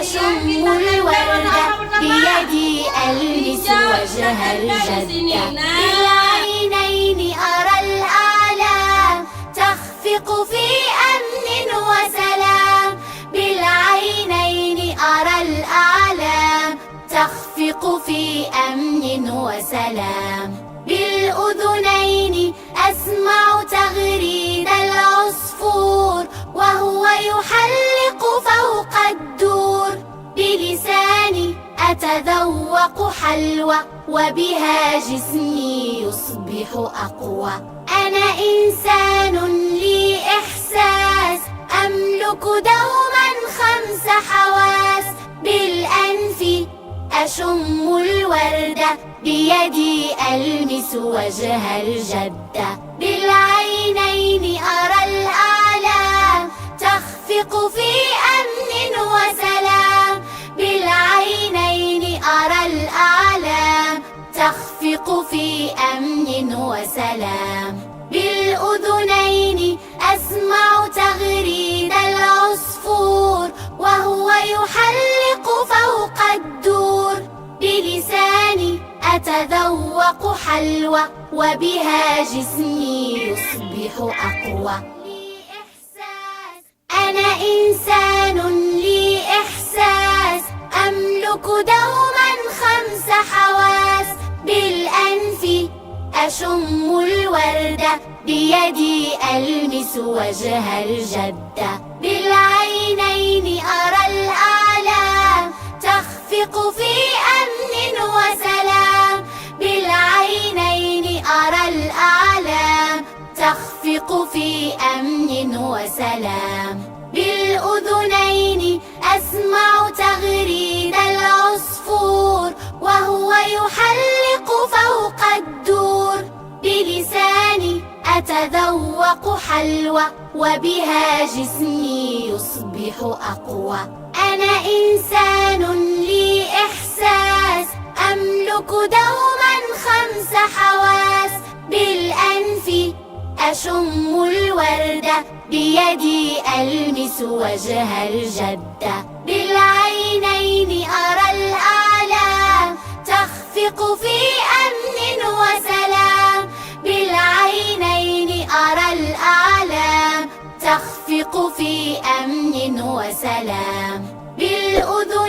أشم الورد بيدي ألمس وجه الجدة بالعينين أرى الآلام تخفق في أمن وسلام بالعينين أرى الآلام تخفق في أمن وسلام بالأذنين أسمع تغريد العصفور وهو يحلق فوق الدور بلساني أتذوق حلوى وبها جسمي يصبح أقوى أنا إنسان لي إحساس أملك دوما 5 حواس بالأنف أشم الورد بيدي ألمس وجه الجدة بالعينين أرى الآلام تخفق في أمن وسلام بالعينين أرى الآلام تخفق في أمن وسلام بالأذنين أسمع تغريد العصفور وهو يحلق فوق الدور بلساني أتذوق حلوى وبها جسمي يصبح أقوى أنا إنسان لي إحساس أملك دوما 5 حواس بالأنف أشم الورد بيدي ألمس وجه الجدة بالعينين أرى الآلام تخفق في أمن وسلام بالعينين أرى الآلام تخفق في أمن وسلام بالأذنين أسمع تغريد العصفور وهو يحلق فوق الدور بلساني أتذوق حلوى وبها جسمي يصبح أقوى أنا إنسان لي إحساس أملك دوما 5 حواس بالأنف أشم الورد بيدي ألمس وجه الجدة بالعينين أرى الآلام تخفق في أمن وسلام بالعينين أرى الآلام تخفق في أمن وسلام بالأذن